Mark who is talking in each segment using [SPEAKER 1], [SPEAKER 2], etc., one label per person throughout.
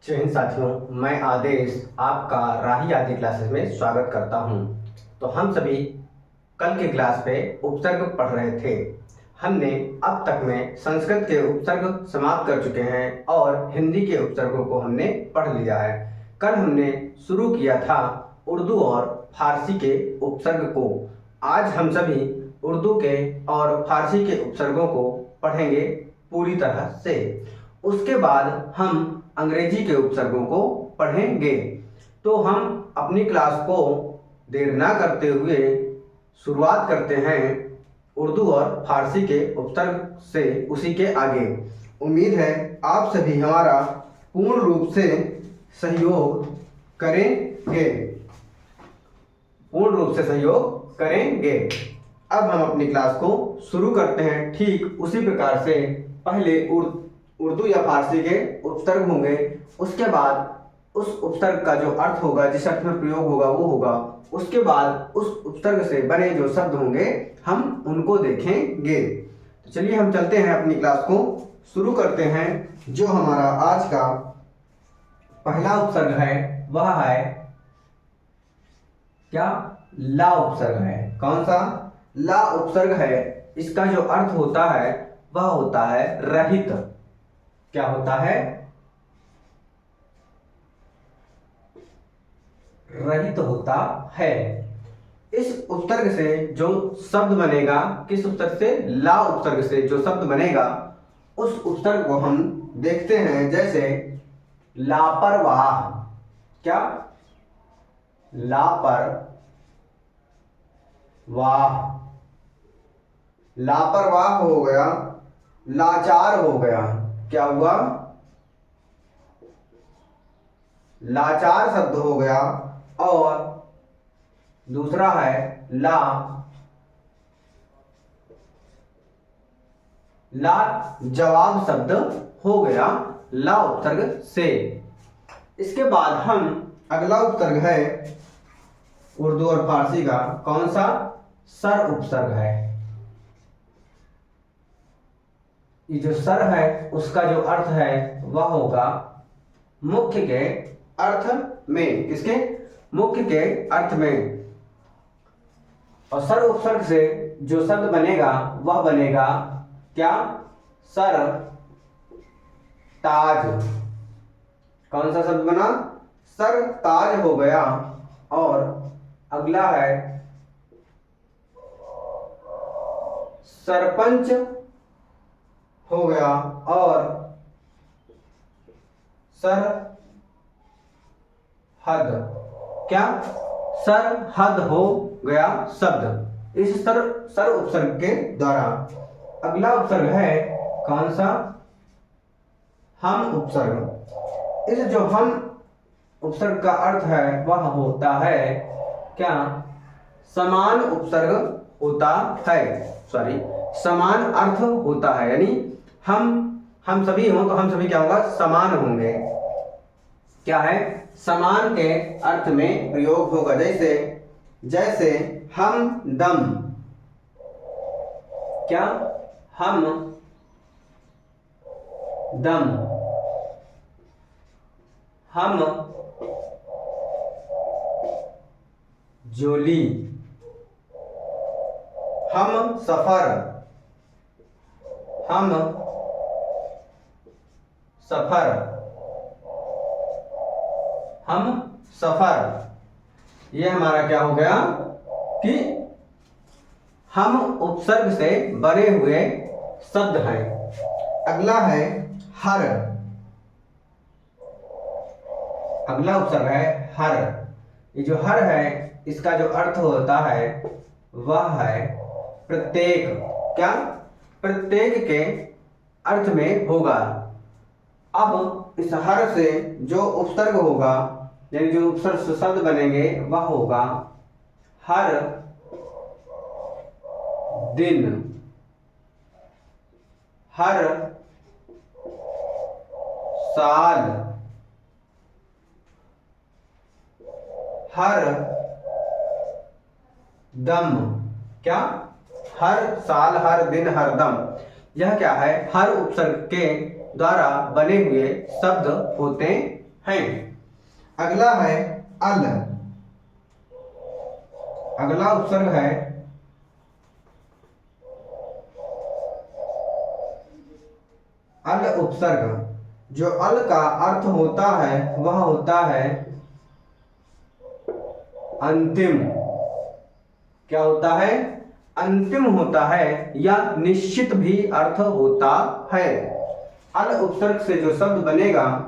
[SPEAKER 1] जय हिंद साथियों, मैं आदेश आपका राही आदि क्लासेस में स्वागत करता हूं। तो हम सभी कल के क्लास पे उपसर्ग पढ़ रहे थे। हमने अब तक में संस्कृत के उपसर्ग समाप्त कर चुके हैं और हिंदी के उपसर्गों को हमने पढ़ लिया है। कल हमने शुरू किया था उर्दू और फारसी के उपसर्ग को। आज हम सभी उर्दू के और फारसी के उपसर्गों को पढ़ेंगे पूरी तरह से। उसके बाद हम अंग्रेजी के उपसर्गों को पढ़ेंगे। तो हम अपनी क्लास को देर ना करते हुए शुरुआत करते हैं उर्दू और फारसी के उपसर्ग से, उसी के आगे। उम्मीद है आप सभी हमारा पूर्ण रूप से सहयोग करेंगे। अब हम अपनी क्लास को शुरू करते हैं। ठीक उसी प्रकार से पहले उर्दू या फारसी के उपसर्ग होंगे, उसके बाद उस उपसर्ग का जो अर्थ होगा, जिस अर्थ में प्रयोग होगा वो होगा। उसके बाद उस उपसर्ग से बने जो शब्द होंगे हम उनको देखेंगे। तो चलिए हम चलते हैं, अपनी क्लास को शुरू करते हैं। जो हमारा आज का पहला उपसर्ग है वह है क्या? ला उपसर्ग है। कौन सा? ला उपसर्ग है। इसका जो अर्थ होता है वह होता है रहित। क्या होता है? रहित होता है। इस उपसर्ग से जो शब्द बनेगा, किस उपसर्ग से? ला उपसर्ग से जो शब्द बनेगा उस उपसर्ग को हम देखते हैं। जैसे लापरवाह। क्या? लापरवाह हो गया, लाचार हो गया। क्या हुआ? लाचार शब्द हो गया। और दूसरा है जवाब शब्द हो गया ला उपसर्ग से। इसके बाद हम अगला उपसर्ग है उर्दू और फारसी का। कौन सा? सर उपसर्ग है। ये जो सर है उसका जो अर्थ है वह होगा मुख्य के अर्थ में। किसके? मुख्य के अर्थ में। और सर उपसर्ग से जो शब्द बनेगा वह बनेगा क्या? सर ताज। कौन सा शब्द बना? सर ताज हो गया। और अगला है सरपंच हो गया। और सर हद। क्या? सर हद हो गया शब्द इस सर उपसर्ग के द्वारा। अगला उपसर्ग है कौन सा? हम उपसर्ग। इस जो हम उपसर्ग का अर्थ है वह होता है क्या? समान उपसर्ग होता है। समान अर्थ होता है। यानी हम सभी हों तो हम सभी क्या होगा? समान होंगे। क्या है? समान के अर्थ में प्रयोग होगा। जैसे हम दम। क्या? हम दम। हम जोली। हम सफर। हम सफर। ये हमारा क्या हो गया कि हम उपसर्ग से बने हुए शब्द हैं। अगला है हर। अगला उपसर्ग है हर। ये जो हर है इसका जो अर्थ होता है वह है प्रत्येक। क्या? प्रत्येक के अर्थ में होगा। अब इस हर से जो उपसर्ग होगा, यानी जो उपसर्ग शब्द बनेंगे वह होगा हर दिन, हर साल, हर दम। क्या? हर साल, हर दिन, हर दम। यह क्या है? हर उपसर्ग के द्वारा बने हुए शब्द होते हैं। अगला है अल। अगला उपसर्ग है अल उपसर्ग। जो अल का अर्थ होता है वह होता है अंतिम। क्या होता है? अंतिम होता है या निश्चित भी अर्थ होता है। अल उपसर्ग से जो शब्द बनेगा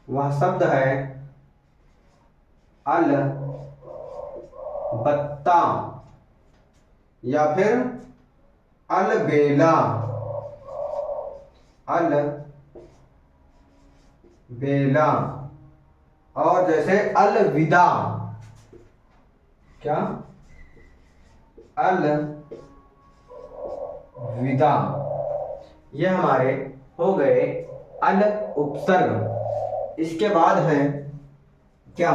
[SPEAKER 1] वह शब्द है अल बत्ता या फिर अलबेला। अल बेला। और जैसे अलविदा। क्या? अलविदा। ये हमारे हो गए अल उपसर्ग। इसके बाद है क्या?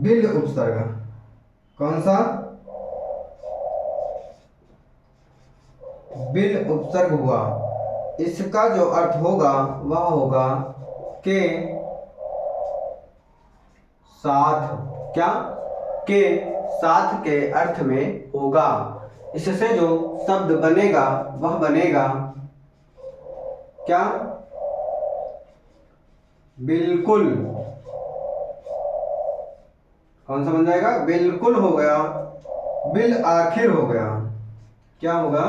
[SPEAKER 1] बिल उपसर्ग। कौन सा? बिल उपसर्ग हुआ। इसका जो अर्थ होगा वह होगा के साथ। क्या? के साथ के अर्थ में होगा। इससे जो शब्द बनेगा वह बनेगा क्या? बिल्कुल। कौन सा बन जाएगा? बिल्कुल हो गया। बिल आखिर हो गया। क्या होगा?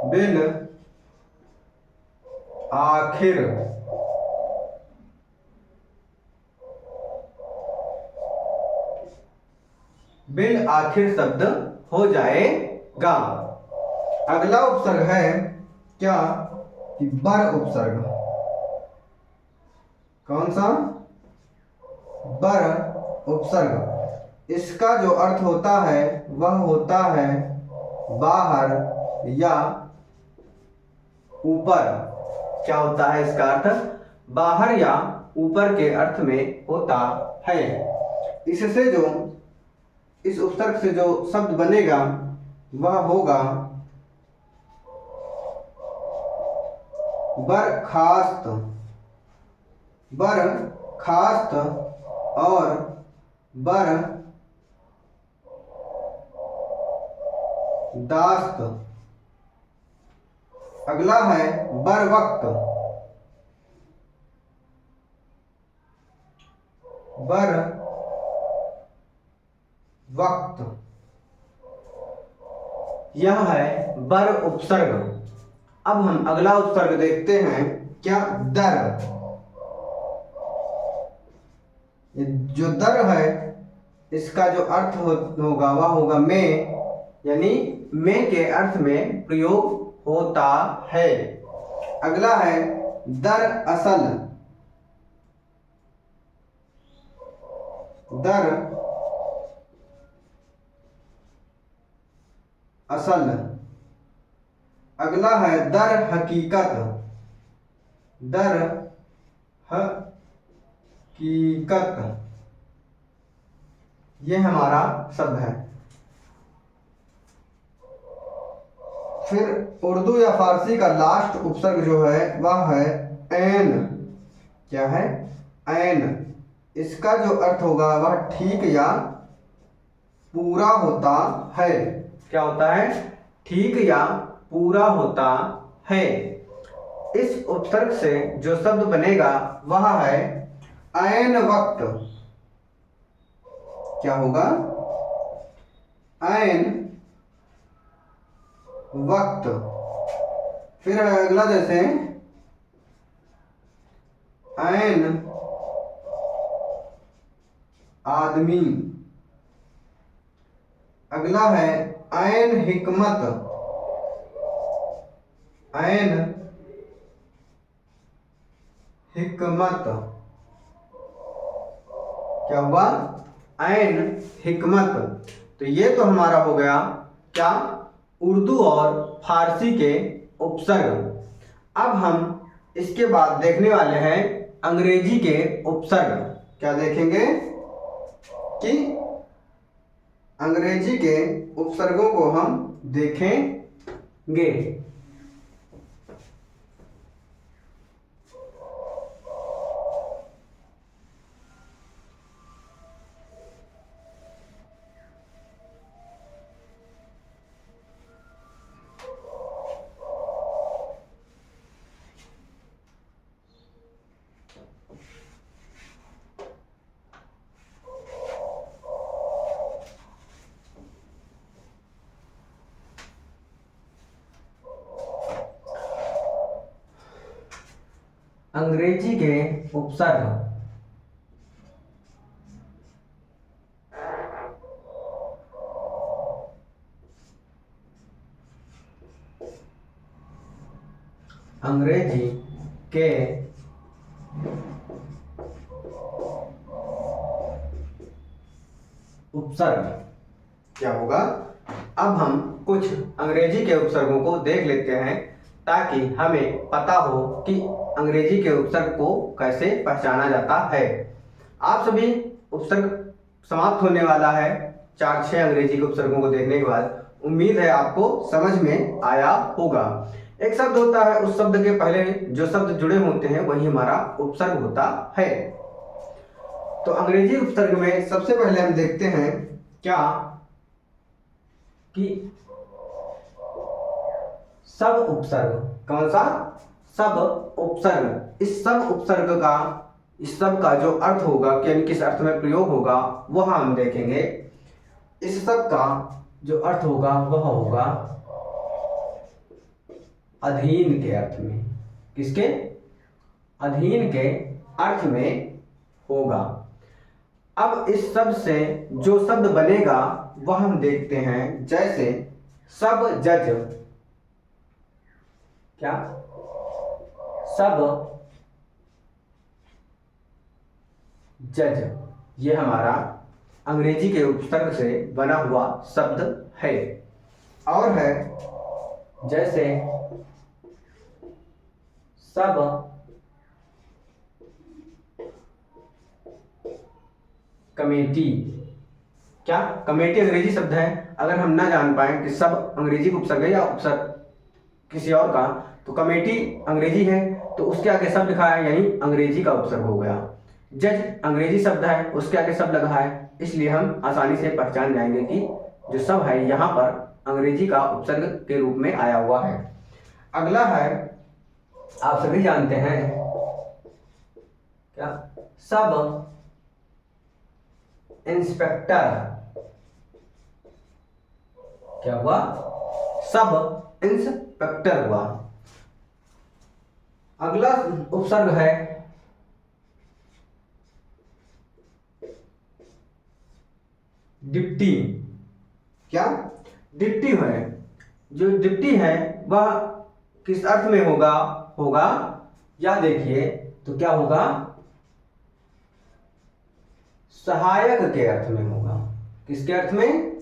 [SPEAKER 1] बिल आखिर। बिल आखिर शब्द हो जाएगा। अगला उपसर्ग है क्या? कि बर उपसर्ग। कौन सा? बर उपसर्ग। इसका जो अर्थ होता है वह होता है बाहर या ऊपर। क्या होता है इसका अर्थ? बाहर या ऊपर के अर्थ में होता है। इससे जो इस उपसर्ग से जो शब्द बनेगा वह होगा बरखास्त। बरखास्त और बरदाश्त। अगला है बरवक्त। बरवक्त। यह है बर उपसर्ग। अब हम अगला उपसर्ग देखते हैं क्या? दर। जो दर है इसका जो अर्थ होगा वह होगा में, यानी में के अर्थ में प्रयोग होता है। अगला है दर असल। दर असल। अगला है दर हकीकत। दर हकीकत। ये हमारा शब्द है। फिर उर्दू या फारसी का लास्ट उपसर्ग जो है वह है ऐन। क्या है? ऐन। इसका जो अर्थ होगा वह ठीक या पूरा होता है। क्या होता है? ठीक या पूरा होता है। इस उपसर्ग से जो शब्द बनेगा वह है ऐन वक्त। क्या होगा? ऐन वक्त। फिर अगला जैसे ऐन आदमी। अगला है ऐन हिकमत। ऐन हिकमत। क्या हुआ? ऐन हिकमत। तो ये तो हमारा हो गया क्या? उर्दू और फारसी के उपसर्ग। अब हम इसके बाद देखने वाले हैं अंग्रेजी के उपसर्ग। क्या देखेंगे? कि अंग्रेजी के उपसर्गों को हम देखेंगे। अंग्रेजी के उपसर्ग अंग्रेजी के उपसर्ग क्या होगा। अब हम कुछ अंग्रेजी के उपसर्गों को देख लेते हैं ताकि हमें पता हो कि अंग्रेजी के उपसर्ग को कैसे पहचाना जाता है। आप सभी उपसर्ग समाप्त होने वाला है 4-6 अंग्रेजी के उपसर्गों को देखने के बाद। उम्मीद है आपको समझ में आया होगा। एक शब्द होता है, उस शब्द के पहले जो शब्द जुड़े होते हैं वही हमारा उपसर्ग होता है। तो अंग्रेजी उपसर्ग में सबसे पहले हम देखते हैं क्या कि सब उपसर्ग। कौन सा? सब उपसर्ग। इस सब का जो अर्थ होगा, यानी किस अर्थ में प्रयोग होगा, वह हम देखेंगे। इस सब का जो अर्थ होगा वह होगा अधीन के अर्थ में। किसके? अधीन के अर्थ में होगा। अब इस शब्द से जो शब्द बनेगा वह हम देखते हैं, जैसे सब जज। क्या? सब जज, ये हमारा अंग्रेजी के उपसर्ग से बना हुआ शब्द है। और है जैसे सब कमेटी। क्या? कमेटी अंग्रेजी शब्द है। अगर हम ना जान पाए कि सब अंग्रेजी उपसर्ग है या उपसर्ग किसी और का, तो कमेटी अंग्रेजी है तो उसके आगे सब लिखा है, यानी अंग्रेजी का उपसर्ग हो गया। जज अंग्रेजी शब्द है, उसके आगे सब लगा है, इसलिए हम आसानी से पहचान जाएंगे कि जो सब है यहाँ पर अंग्रेजी का उपसर्ग के रूप में आया हुआ है। अगला है, आप सभी जानते हैं क्या? Sub inspector. क्या हुआ? सब इंस्पेक्टर हुआ। अगला उपसर्ग है डिप्टी। क्या? डिप्टी है। जो डिप्टी है वह किस अर्थ में होगा या देखिए तो क्या होगा? सहायक के अर्थ में होगा। किसके अर्थ में?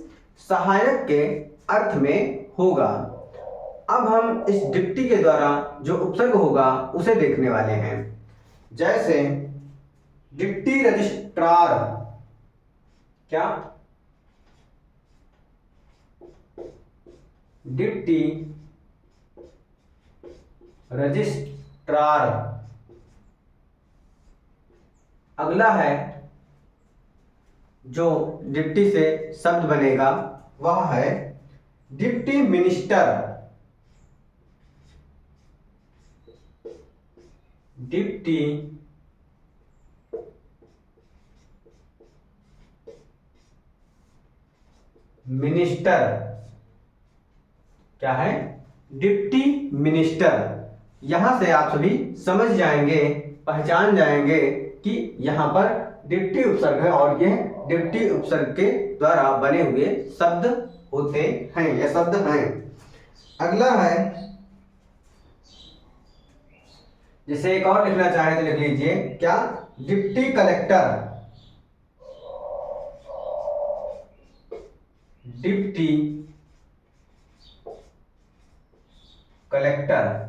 [SPEAKER 1] सहायक के अर्थ में होगा। अब हम इस डिप्टी के द्वारा जो उपसर्ग होगा उसे देखने वाले हैं। जैसे डिप्टी रजिस्ट्रार। क्या? Deputy registrar. अगला है जो डिप्टी से शब्द बनेगा वह है डिप्टी मिनिस्टर। Deputy minister. क्या है? Deputy minister. यहां से आप सभी समझ जाएंगे, पहचान जाएंगे कि यहां पर डिप्टी उपसर्ग है और यह डिप्टी उपसर्ग के द्वारा बने हुए शब्द होते हैं या शब्द हैं। अगला है, जैसे एक और लिखना चाहे तो लिख लीजिए। क्या? Deputy collector. Deputy collector.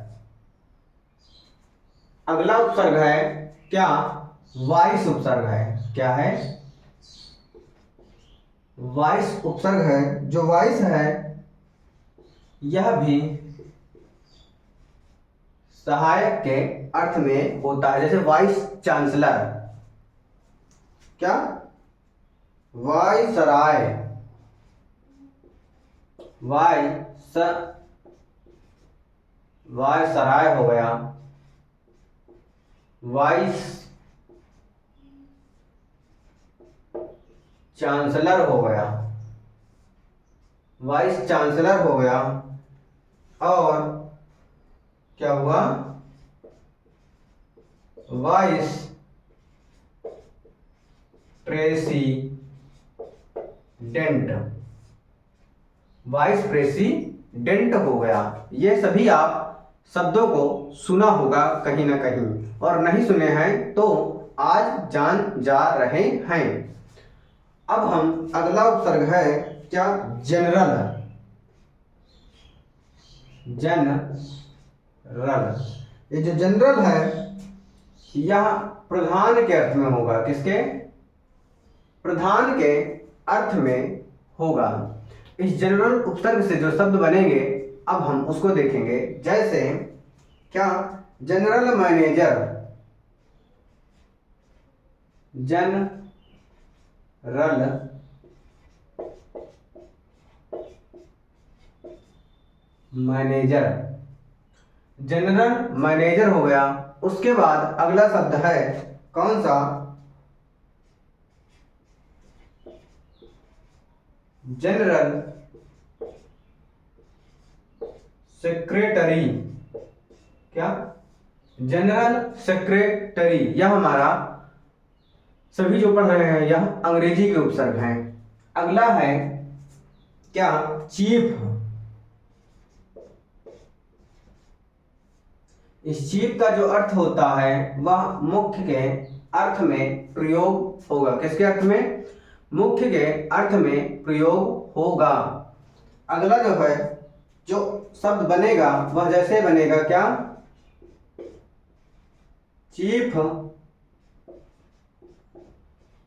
[SPEAKER 1] अगला उपसर्ग है क्या? वाइस उपसर्ग है। क्या है? वाइस उपसर्ग है। जो वाइस है यह भी सहायक के अर्थ में होता है। जैसे वाइस चांसलर। क्या? वाइसराय। वाइसराय हो गया। वाइस चांसलर हो गया। वाइस चांसलर हो गया। और क्या हुआ? वाइस प्रेसिडेंट, वाइस प्रेसिडेंट हो गया। ये सभी आप शब्दों को सुना होगा कहीं ना कहीं, और नहीं सुने हैं तो आज जान जा रहे हैं। अब हम अगला उपसर्ग है क्या, जनरल। जनरल, ये जो जनरल है यह प्रधान के अर्थ में होगा। किसके? प्रधान के अर्थ में होगा। इस जनरल उपसर्ग से जो शब्द बनेंगे अब हम उसको देखेंगे। जैसे क्या, general manager, general manager, general manager हो गया। उसके बाद अगला शब्द है कौन सा, जनरल सेक्रेटरी। क्या? General secretary. यह हमारा सभी जो पढ़ रहे हैं यह अंग्रेजी के उपसर्ग हैं। अगला है क्या, चीफ। इस चीफ का जो अर्थ होता है वह मुख्य के अर्थ में प्रयोग होगा। किसके अर्थ में? मुख्य के अर्थ में प्रयोग होगा। अगला जो है जो शब्द बनेगा वह जैसे बनेगा क्या, चीफ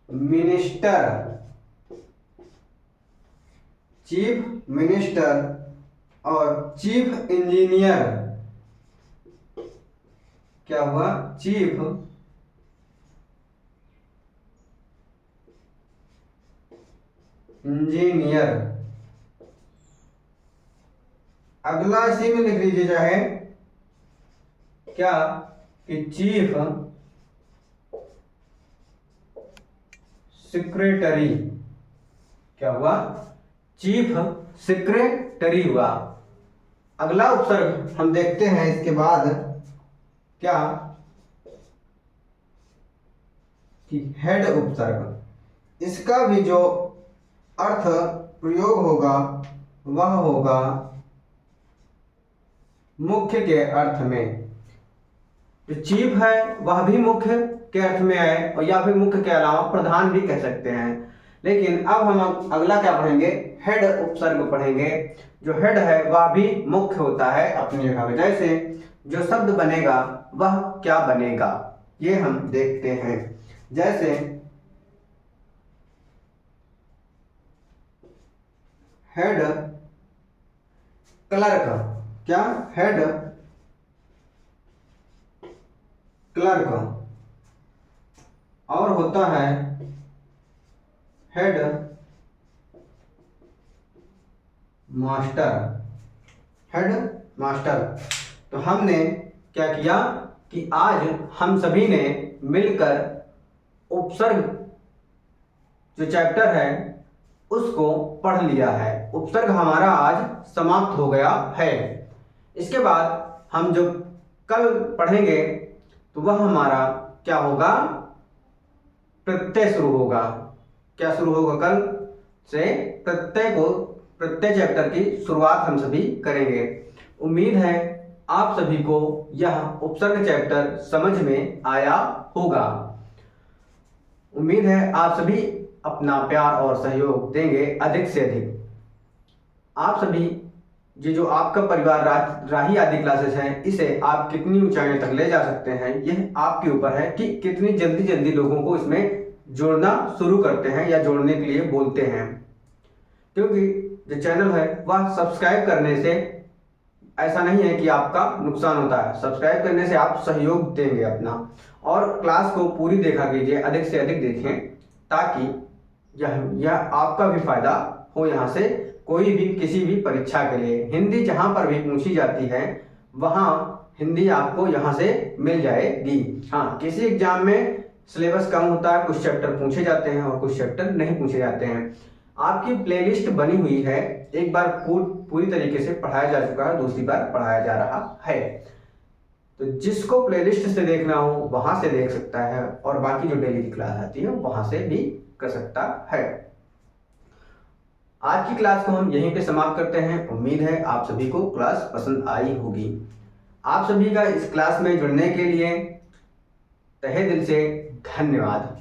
[SPEAKER 1] मिनिस्टर, चीफ मिनिस्टर और चीफ इंजीनियर। क्या हुआ? Chief engineer. अगला इसी में लिख लीजिए चाहे क्या, कि चीफ सेक्रेटरी। क्या हुआ? चीफ सेक्रेटरी हुआ। अगला उपसर्ग हम देखते हैं इसके बाद क्या, कि हेड उपसर्ग। इसका भी जो अर्थ प्रयोग होगा वह होगा मुख्य के अर्थ में। जो चीफ है वह भी मुख्य के अर्थ में है, और या फिर मुख्य के अलावा प्रधान भी कह सकते हैं। लेकिन अब हम अगला क्या पढ़ेंगे, हेड उपसर्ग पढ़ेंगे। जो हेड है वह भी मुख्य होता है अपनी जगह में। जैसे जो शब्द बनेगा वह क्या बनेगा ये हम देखते हैं। जैसे हेड क्लर्क। क्या? Head clerk. और होता है हेड मास्टर, हेड मास्टर। तो हमने क्या किया कि आज हम सभी ने मिलकर उपसर्ग जो चैप्टर है उसको पढ़ लिया है। उपसर्ग हमारा आज समाप्त हो गया है। इसके बाद हम जो कल पढ़ेंगे तो वह हमारा क्या होगा, प्रत्यय शुरू होगा। क्या शुरू होगा? कल से प्रत्यय चैप्टर की शुरुआत हम सभी करेंगे। उम्मीद है आप सभी को यह उपसर्ग चैप्टर समझ में आया होगा। उम्मीद है आप सभी अपना प्यार और सहयोग देंगे अधिक से अधिक। आप सभी ये जो आपका परिवार राही आदि क्लासेस हैं इसे आप कितनी ऊंचाइयों तक ले जा सकते हैं यह आपके ऊपर है कि कितनी जल्दी जल्दी लोगों को इसमें जोड़ना शुरू करते हैं या जोड़ने के लिए बोलते हैं। क्योंकि जो चैनल है वह सब्सक्राइब करने से ऐसा नहीं है कि आपका नुकसान होता है। सब्सक्राइब करने से आप सहयोग देंगे अपना, और क्लास को पूरी देखा कीजिए, अधिक से अधिक देखें, ताकि यह आपका भी फायदा हो। यहाँ से कोई भी किसी भी परीक्षा के लिए हिंदी जहाँ पर भी पूछी जाती है वहाँ हिंदी आपको यहाँ से मिल जाएगी। हाँ, किसी एग्जाम में सिलेबस कम होता है, कुछ चैप्टर पूछे जाते हैं और कुछ चैप्टर नहीं पूछे जाते हैं। आपकी प्लेलिस्ट बनी हुई है, एक बार पूरी तरीके से पढ़ाया जा चुका है, दूसरी बार पढ़ाया जा रहा है। तो जिसको प्लेलिस्ट से देखना हो वहाँ से देख सकता है, और बाकी जो डेली की क्लास आती है वहाँ से भी कर सकता है। आज की क्लास को हम यहीं पे समाप्त करते हैं। उम्मीद है आप सभी को क्लास पसंद आई होगी। आप सभी का इस क्लास में जुड़ने के लिए तहे दिल से धन्यवाद।